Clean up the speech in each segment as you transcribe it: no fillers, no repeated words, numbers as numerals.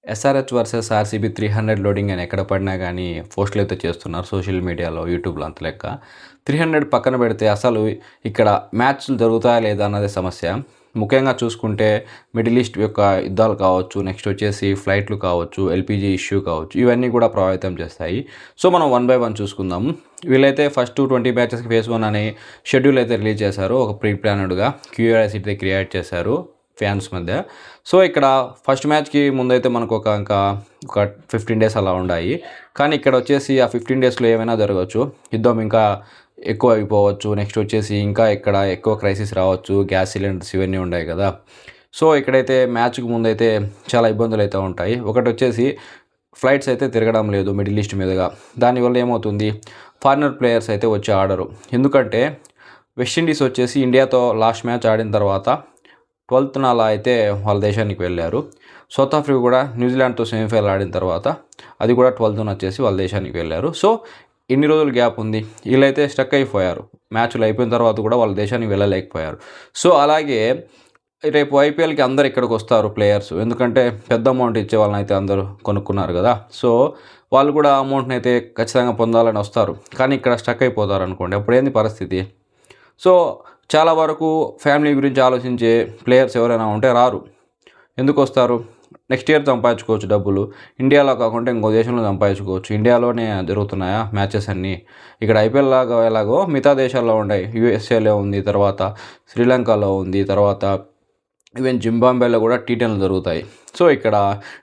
SRH versus RCB 300 loading అని ఎక్కడ పడినా గానీ పోస్టులైతే చేస్తున్నారు సోషల్ మీడియాలో, యూట్యూబ్‌లో అంత లెక్క. 300 పక్కన పెడితే అసలు ఇక్కడ మ్యాచ్‌లు జరుగుతాయా లేదా అన్నదే సమస్య. ముఖ్యంగా చూసుకుంటే మిడిల్ ఈస్ట్ యొక్క యుద్ధాలు కావచ్చు, నెక్స్ట్ వచ్చేసి ఫ్లైట్లు కావచ్చు, ఎల్‌పీజీ ఇష్యూ కావచ్చు, ఇవన్నీ కూడా ప్రభావితం చేస్తాయి. సో, మనం వన్ బై వన్ చూసుకుందాము. వీళ్ళైతే ఫస్ట్ 20 మ్యాచెస్‌కి ఫేజ్ 1 అనే షెడ్యూల్ అయితే రిలీజ్ చేశారు. ఒక ప్రీ ప్లానెడ్‌గా క్యూరియాసిటీ క్రియేట్ చేశారు ఫ్యాన్స్ మధ్య. సో, ఇక్కడ ఫస్ట్ మ్యాచ్‌కి ముందైతే మనకు ఒక 15 డేస్ అలా ఉండాయి. కానీ ఇక్కడ వచ్చేసి ఆ 15 డేస్‌లో ఏమైనా జరగొచ్చు. యుద్ధం ఇంకా ఎక్కువ అయిపోవచ్చు. నెక్స్ట్ వచ్చేసి ఇంకా ఇక్కడ ఎక్కువ క్రైసిస్ రావచ్చు. గ్యాస్ సిలిండర్స్ ఇవన్నీ ఉన్నాయి కదా! సో, ఇక్కడైతే మ్యాచ్‌కి ముందైతే చాలా ఇబ్బందులైతే ఉంటాయి. ఒకటొచ్చేసి ఫ్లైట్స్ అయితే తిరగడం లేదు మిడిల్ ఈస్ట్ మీదుగా. దానివల్ల ఏమవుతుంది, ఫారినర్ ప్లేయర్స్ అయితే వచ్చి ఆడరు. ఎందుకంటే వెస్టిండీస్ వచ్చేసి ఇండియాతో లాస్ట్ మ్యాచ్ ఆడిన తర్వాత 12న అలా అయితే వాళ్ళ దేశానికి వెళ్ళారు. సౌత్ ఆఫ్రికా కూడా న్యూజిలాండ్‌తో సెమీఫైనల్ ఆడిన తర్వాత అది కూడా 12న వచ్చేసి వాళ్ళ దేశానికి వెళ్ళారు. సో, ఇన్ని రోజులు గ్యాప్ ఉంది. వీళ్ళైతే స్టక్ అయిపోయారు. మ్యాచ్‌లు అయిపోయిన తర్వాత కూడా వాళ్ళ దేశానికి వెళ్ళలేకపోయారు. సో, అలాగే రేపు ఐపీఎల్‌కి అందరూ ఇక్కడికొస్తారు ప్లేయర్స్. ఎందుకంటే పెద్ద అమౌంట్ ఇచ్చే వాళ్ళనైతే అందరూ కొనుక్కున్నారు కదా! సో, వాళ్ళు కూడా అమౌంట్‌నైతే ఖచ్చితంగా పొందాలని వస్తారు. కానీ ఇక్కడ స్టక్ అయిపోతారనుకోండి. అప్పుడేంది పరిస్థితి? సో, చాలా వరకు ఫ్యామిలీ గురించి ఆలోచించే ప్లేయర్స్ ఎవరైనా ఉంటే రారు. ఎందుకొస్తారు? నెక్స్ట్ ఇయర్ సంపాదించుకోవచ్చు డబ్బులు. ఇండియాలో కాకుండా ఇంకో దేశంలో సంపాదించుకోవచ్చు. ఇండియాలోనే జరుగుతున్నాయా మ్యాచెస్ అన్నీ? ఇక్కడ ఐపీఎల్ లాగా ఎలాగో మిగతా దేశాల్లో ఉన్నాయి. యూఎస్ఏలో ఉంది, తర్వాత శ్రీలంకలో ఉంది, తర్వాత ఈవెన్ జింబాబ్వేలో కూడా టీ10లు జరుగుతాయి. సో, ఇక్కడ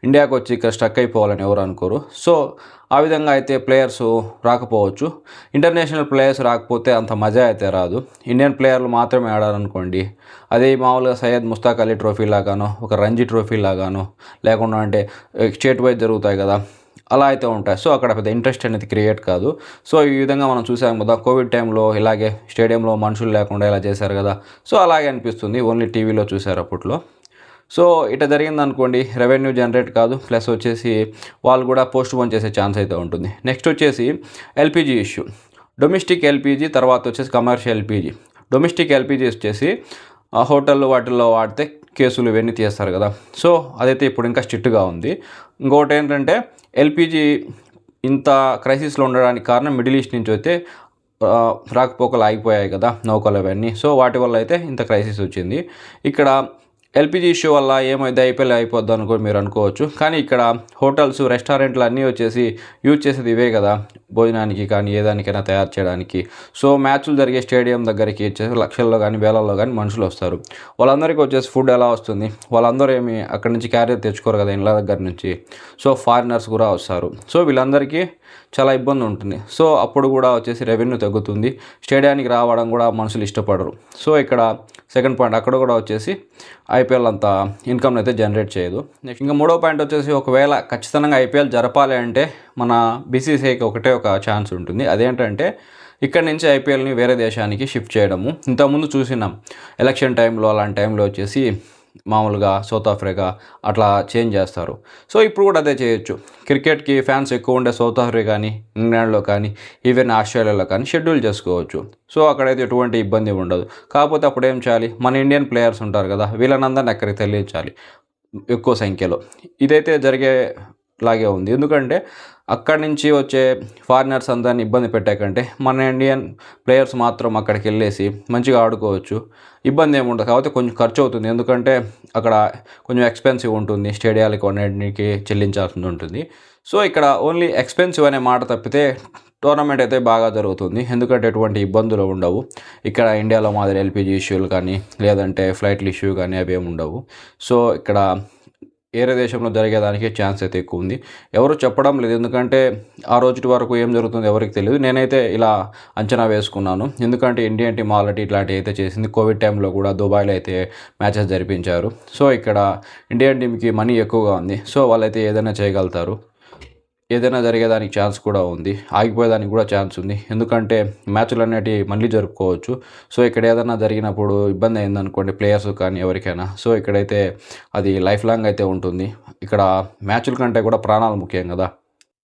ఇండియాకొచ్చి ఇక్కడ స్టక్ అయిపోవాలని ఎవరు అనుకోరు. సో, ఆ విధంగా అయితే ప్లేయర్స్ రాకపోవచ్చు. ఇంటర్నేషనల్ ప్లేయర్స్ రాకపోతే అంత మజా అయితే రాదు. ఇండియన్ ప్లేయర్లు మాత్రమే ఆడారనుకోండి, అదే మామూలుగా సయ్యద్ ముస్తాక్ అలీ ట్రోఫీ లాగానో, ఒక రంజీ ట్రోఫీ లాగానో, లేకుండా అంటే స్టేట్ వైజ్ జరుగుతాయి కదా! అలా అయితే ఉంటాయి. సో, అక్కడ పెద్ద ఇంట్రెస్ట్ అనేది క్రియేట్ కాదు. సో, ఈ విధంగా మనం చూసాం కదా! కోవిడ్ టైంలో ఇలాగే స్టేడియంలో మనుషులు లేకుండా ఇలా చేశారు కదా! సో, అలాగే అనిపిస్తుంది. ఓన్లీ టీవీలో చూసారు అప్పట్లో. సో, ఇట్లా జరిగిందనుకోండి, రెవెన్యూ జనరేట్ కాదు. ప్లస్ వచ్చేసి వాళ్ళు కూడా పోస్ట్‌పోన్ చేసే ఛాన్స్ అయితే ఉంటుంది. నెక్స్ట్ వచ్చేసి ఎల్‌పీజీ ఇష్యూ. డొమెస్టిక్ ఎల్‌పీజీ, తర్వాత వచ్చేసి కమర్షియల్ ఎల్‌పీజీ. డొమెస్టిక్ ఎల్‌పీజీ వచ్చేసి హోటళ్ళు వాటిల్లో వాడితే కేసులు ఇవన్నీ తీస్తారు కదా! సో, అదైతే ఇప్పుడు ఇంకా స్ట్రిక్ట్‌గా ఉంది. ఇంకోటేంటంటే ఎల్‌పీజీ ఇంత క్రైసిస్‌లో ఉండడానికి కారణం మిడిల్ ఈస్ట్ నుంచి అయితే రాకపోకలు ఆగిపోయాయి కదా! నౌకలు అవన్నీ. సో, వాటి వల్ల అయితే ఇంత క్రైసిస్ వచ్చింది. ఇక్కడ ఎల్‌పీజీ ఇష్యూ వల్ల ఏమైద్ది, ఐపీఎల్ అయిపోద్దని కూడా మీరు అనుకోవచ్చు. కానీ ఇక్కడ హోటల్స్, రెస్టారెంట్లు అన్నీ వచ్చేసి యూజ్ చేసేది ఇవే కదా! భోజనానికి కానీ, ఏ దానికైనా తయారు చేయడానికి. సో, మ్యాచ్‌లు జరిగే స్టేడియం దగ్గరికి వచ్చేసి లక్షల్లో కానీ, వేలల్లో కానీ మనుషులొస్తారు. వాళ్ళందరికీ వచ్చేసి ఫుడ్ ఎలా వస్తుంది? వాళ్ళందరూ ఏమి అక్కడి నుంచి క్యారియర్ తెచ్చుకోరు కదా ఇండ్ల దగ్గర నుంచి. సో, ఫారినర్స్ కూడా వస్తారు. సో, వీళ్ళందరికీ చాలా ఇబ్బంది ఉంటుంది. సో, అప్పుడు కూడా వచ్చేసి రెవెన్యూ తగ్గుతుంది. స్టేడియానికి రావడం కూడా మనుషులు ఇష్టపడరు. సో, ఇక్కడ సెకండ్ పాయింట్ అక్కడ కూడా వచ్చేసి ఐపీఎల్ అంత ఇన్కమ్‌ని అయితే జనరేట్ చేయదు. నెక్స్ట్ ఇంకా మూడో పాయింట్ వచ్చేసి ఒకవేళ ఖచ్చితంగా ఐపీఎల్ జరపాలి అంటే మన బీసీసీఐకి ఒకటే ఒక ఛాన్స్ ఉంటుంది. అదేంటంటే ఇక్కడి నుంచి ఐపీఎల్‌ని వేరే దేశానికి షిఫ్ట్ చేయడము. ఇంతకుముందు చూసినాం. ఎలక్షన్ టైంలో అలాంటి టైంలో వచ్చేసి మామూలుగా సౌత్ ఆఫ్రికా అట్లా చేంజ్ చేస్తారు. సో, ఇప్పుడు కూడా అదే చేయొచ్చు. క్రికెట్‌కి ఫ్యాన్స్ ఎక్కువ ఉండే సౌత్ ఆఫ్రికా కానీ, ఇంగ్లాండ్‌లో కానీ, ఈవెన్ ఆస్ట్రేలియాలో కానీ షెడ్యూల్ చేసుకోవచ్చు. సో, అక్కడైతే ఎటువంటి ఇబ్బంది ఉండదు. కాకపోతే అప్పుడు ఏం చేయాలి? మన ఇండియన్ ప్లేయర్స్ ఉంటారు కదా! వీళ్ళనందరిని అక్కడికి తరలించాలి ఎక్కువ సంఖ్యలో. ఇదైతే జరిగేలాగే ఉంది. ఎందుకంటే అక్కడి నుంచి వచ్చే ఫారినర్స్ అందరిని ఇబ్బంది పెట్టే కంటే మన ఇండియన్ ప్లేయర్స్ మాత్రం అక్కడికెళ్ళేసి మంచిగా ఆడుకోవచ్చు. ఇబ్బంది ఏమి ఉండదు. కాకపోతే కొంచెం ఖర్చు అవుతుంది. ఎందుకంటే అక్కడ కొంచెం ఎక్స్‌పెన్సివ్ ఉంటుంది. స్టేడియాలకి కొన్నిటికి చెల్లించాల్సి ఉంటుంది. సో, ఇక్కడ ఓన్లీ ఎక్స్‌పెన్సివ్ అనే మాట తప్పితే టోర్నమెంట్ అయితే బాగా జరుగుతుంది. ఎందుకంటే ఎటువంటి ఇబ్బందులు ఉండవు. ఇక్కడ ఇండియాలో మాదిరి ఎల్‌పీజీ ఇష్యూలు కానీ, లేదంటే ఫ్లైట్‌ల ఇష్యూ కానీ అవేమి ఉండవు. సో, ఇక్కడ వేరే దేశంలో జరిగేదానికి ఛాన్స్ అయితే ఎక్కువ ఉంది. ఎవరు చెప్పడం లేదు. ఎందుకంటే ఆ రోజుటి వరకు ఏం జరుగుతుందో ఎవరికీ తెలీదు. నేనైతే ఇలా అంచనా వేసుకున్నాను. ఎందుకంటే ఇండియన్ టీమ్ ఆల్రెడీ ఇట్లాంటివి అయితే చేసింది. కోవిడ్ టైంలో కూడా దుబాయ్‌లో అయితే మ్యాచెస్ జరిపించారు. సో, ఇక్కడ ఇండియన్ టీమ్‌కి మనీ ఎక్కువగా ఉంది. సో, వాళ్ళైతే ఏదైనా చేయగలుగుతారు. ఏదైనా జరిగేదానికి ఛాన్స్ కూడా ఉంది. ఆగిపోయేదానికి కూడా ఛాన్స్ ఉంది. ఎందుకంటే మ్యాచ్‌లు అనేటివి మళ్ళీ జరుపుకోవచ్చు. సో, ఇక్కడ ఏదన్నా జరిగినప్పుడు ఇబ్బంది అయిందనుకోండి ప్లేయర్స్ కానీ ఎవరికైనా. సో, ఇక్కడైతే అది లైఫ్ లాంగ్ అయితే ఉంటుంది. ఇక్కడ మ్యాచ్‌ల కంటే కూడా ప్రాణాలు ముఖ్యం కదా!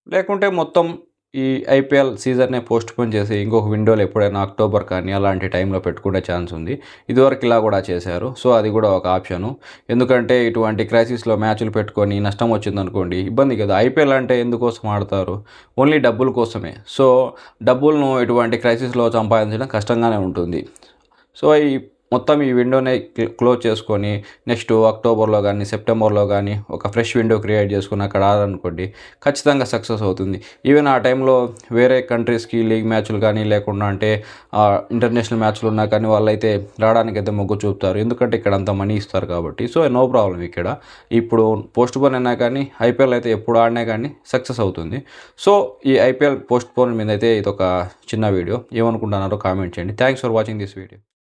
లేకుంటే మొత్తం ఈ ఐపీఎల్ సీజన్‌నే పోస్ట్‌పోన్ చేసి ఇంకొక విండోలో ఎప్పుడైనా అక్టోబర్ కానీ అలాంటి టైంలో పెట్టుకునే ఛాన్స్ ఉంది. ఇదివరకు ఇలా కూడా చేశారు. సో, అది కూడా ఒక ఆప్షను. ఎందుకంటే ఇటువంటి క్రైసిస్‌లో మ్యాచ్‌లు పెట్టుకొని నష్టం వచ్చిందనుకోండి ఇబ్బంది కదా! ఐపీఎల్ అంటే ఎందుకోసం ఆడతారు? ఓన్లీ డబ్బుల కోసమే. సో, డబ్బులను ఇటువంటి క్రైసిస్‌లో సంపాదించడం కష్టంగానే ఉంటుంది. సో, మొత్తం ఈ విండోనే క్లోజ్ చేసుకొని నెక్స్ట్ అక్టోబర్‌లో గానీ, సెప్టెంబర్‌లో గానీ ఒక ఫ్రెష్ విండో క్రియేట్ చేసుకొని అక్కడ ఆడారనుకోండి ఖచ్చితంగా సక్సెస్ అవుతుంది. ఈవెన్ ఆ టైంలో వేరే కంట్రీస్‌కి లీగ్ మ్యాచ్‌లు కానీ లేకుండా అంటే ఇంటర్నేషనల్ మ్యాచ్‌లు ఉన్నా కానీ వాళ్ళైతే రావడానికైతే మొగ్గు చూపుతారు. ఎందుకంటే ఇక్కడ అంత మనీ ఇస్తారు కాబట్టి. సో, నో ప్రాబ్లమ్ ఇక్కడ. ఇప్పుడు పోస్ట్‌పోన్ అయినా కానీ ఐపీఎల్ అయితే ఎప్పుడు ఆడినా కానీ సక్సెస్ అవుతుంది. సో, ఈ ఐపీఎల్ పోస్ట్‌పోన్ మీదైతే ఇదొక చిన్న వీడియో. ఏమనుకుంటున్నారో కామెంట్ చేయండి. Thanks for watching this video.